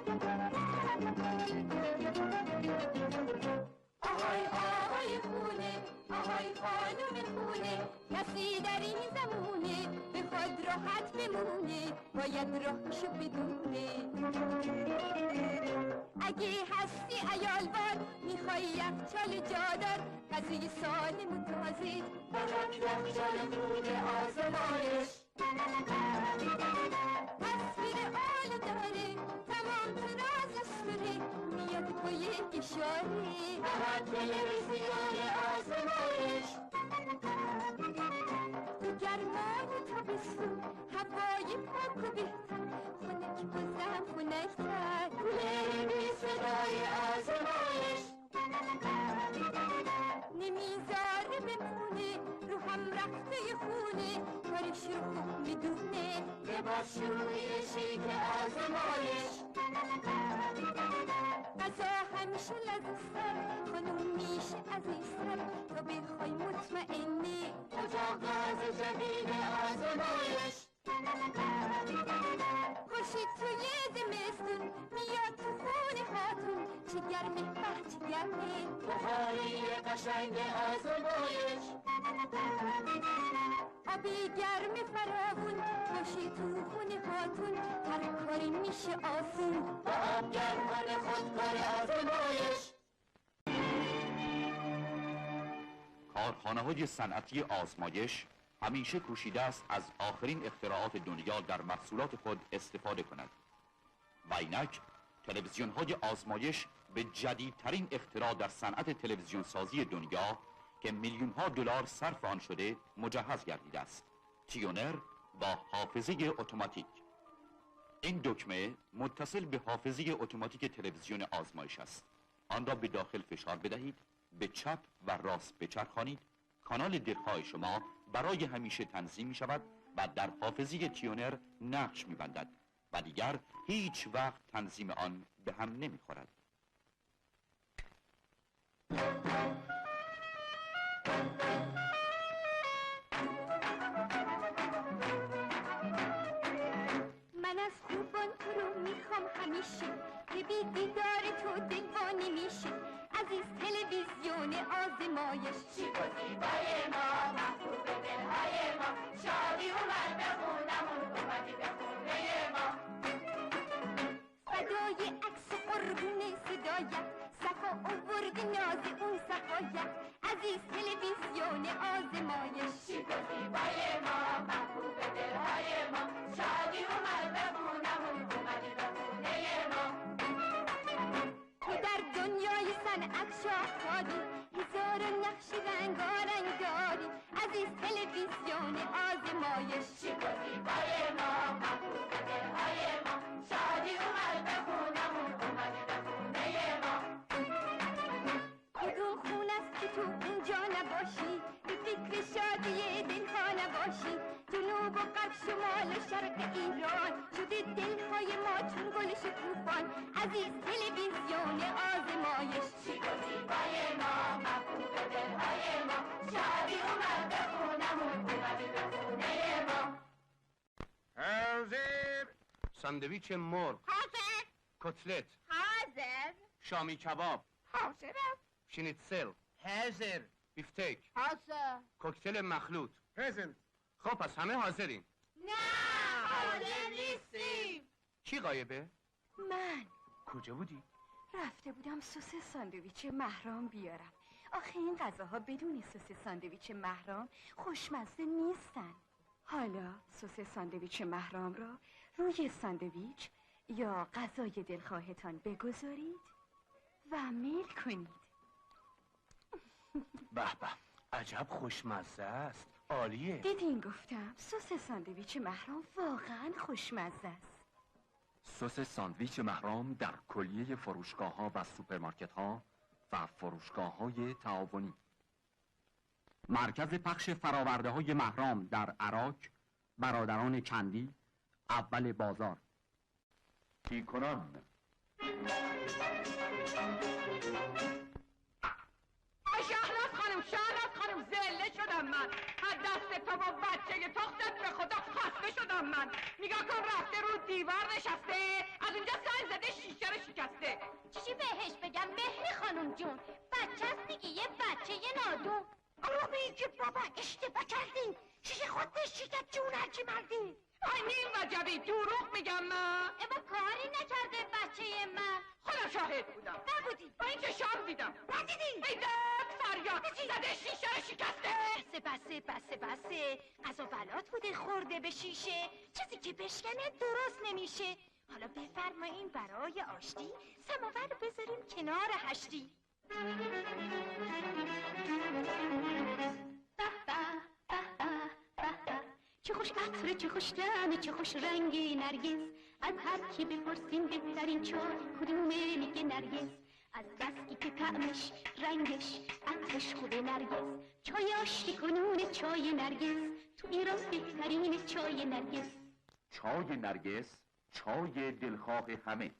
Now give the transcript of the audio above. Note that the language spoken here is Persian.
آهای آهای خونه، آهای خانم خونه، کسی در این زمونه به خود راحت بمونه، باید راهشو بدونه. اگه هستی عیالوار میخوای یخچال جادار، غذای سالم و تازه، فقط یخچال خونه آزمایش. تصویر آل داره تمام تراز استوره، میاد با یک اشاره، فقط تلویزیون آزمایش. تو گرمای تابستون هوای پاک و بهتر، خنک بازم خنک‌تر، کولر بی صدای آزمایش. نمیذاره بمونه رو هم رفته خونه، کارش رو خوب میدونه، لباسشوی شیک آزمایش. غذا همیشه لذیذتر، خانوم میشه عزیزتر، تا بخوای مطمئنی اتاق گاز جدید آزمایش. خورشید توی زمستون میاد تو خونه هاتون، چه گرمه به چه گرمه، بخاری قشنگ آزمایش. آبی گرم فراوون باشی تو خونه هاتون، هر کاری میشه آسون با آب گرمان خودکار آزمایش. کارخانه‌های صنعتی آزمایش همیشه کوشیده است از آخرین اختراعات دنیا در محصولات خود استفاده کند. و اینک تلویزیون‌های آزمایش به جدیدترین اختراع در صنعت تلویزیون سازی دنیا که میلیون‌ها دلار صرف آن شده مجهز گردیده است. تیونر با حافظه اتوماتیک. این دکمه متصل به حافظه اتوماتیک تلویزیون آزمایش است. آن را به داخل فشار بدهید، به چپ و راست بچرخانید، کانال دلخواه شما برای همیشه تنظیم می شود و در حافظه تیونر نقش می بندد و دیگر هیچ وقت تنظیم آن به هم نمی خورد. من از خوبان تو رو میخوام همیشه، که بی دیدار تو دیوانه میشه. عزیز تلویزیون آزمایش، شیک و زیبای ما، محبوب دلهای ما، شادی اومد به خونمون، اومدی به خونه ما. صدای عکس و قربون صدایت، صفا آورد ناز اون صفایت. عزیز تلویزیون آزمایش، شیک و زیبای ما، محبوب دلهای ما، شادی اومد به خونمون، اومدی به خونه ما. تو در دنیای صنعت شاهکاری، هزار نقش رنگارنگ داری. عزیز تلویزیون آزمایش، شیک و زیبای ما، محبوب دلهای ما، شادی اومد به خونمون، اومدی به خونه ما. کدوم خونه است که تو اونجا نباشی، به فکر شادی دلها نباشی. جنوب و غرب، شمال و شرق ایران، شده دلهای ما چون گل شکوفان. عزیز تلویزیون آزمایش، شیک و زیبای ما، محبوب دلهای ما، شادی اومد به خونمون، اومدی به خونه ما. حاضر ساندویچ مرغ، حاضر. کتلت، حاضر. شامی کباب، حاضرم. شنیتسل، حاضر. بیفتیک، حاضر. کوکتل مخلوط. پرزنت. خب پس همه حاضرین. نه حاضر نیستیم. کی غایبه؟ من کجا بودی؟ رفته بودم سس ساندویچ محرام بیارم. آخه این غذاها بدون سس ساندویچ محرام خوشمزه نیستن. حالا سس ساندویچ محرام را روی ساندویچ یا غذای دلخواهتان بگذارید و میل کنید. به به، عجب خوشمزه است. عالیه. دیدین گفتم سس ساندویچ محرام واقعا خوشمزه است. سس ساندویچ محرام در کلیه فروشگاه‌ها و سوپرمارکت‌ها و فروشگاه‌های تعاونی. مرکز پخش فراورده‌های محرام در عراق، برادران کندی، اول بازار. تیکنان. شهناز خانم زله شدم من. از دست تو و بچه تختت به خدا خسته شدم من. نگاه کن رفته رو دیوار نشسته، از اونجا سر زده شیشه رو شکسته. چی بهش بگم مهری خانم جون؟ بچه هست دیگه، یه بچه یه نادون. آرومی که بابا اشتباه کردی، شیشه خود شکست جون هرچی مردی. آی نیم وجبی دروغ میگم من. اما کاری نکرده بچه من. خودم شاهد بودم. نبودی؟ با این چشام دیدم. ندیدی؟ ای داد فریاد زده شیشه رو شکسته. بسه قضا بلات بوده خورده به شیشه، چیزی که بشکنه درست نمیشه. حالا بفرمایین برای آشتی سماور رو بذاریم کنار هشتی. چه خوش عطر، چه خوش دم، چه خوش رنگی نرگس. از هر کی بپرسیم بهترین چای کدومه میگه نرگس. از بسکی که طعمش رنگش عطرش خوبه نرگس. چای آشتی کنون چای نرگس، تو ایران بهترین چای نرگس. چای نرگس، چای دلخواه همه.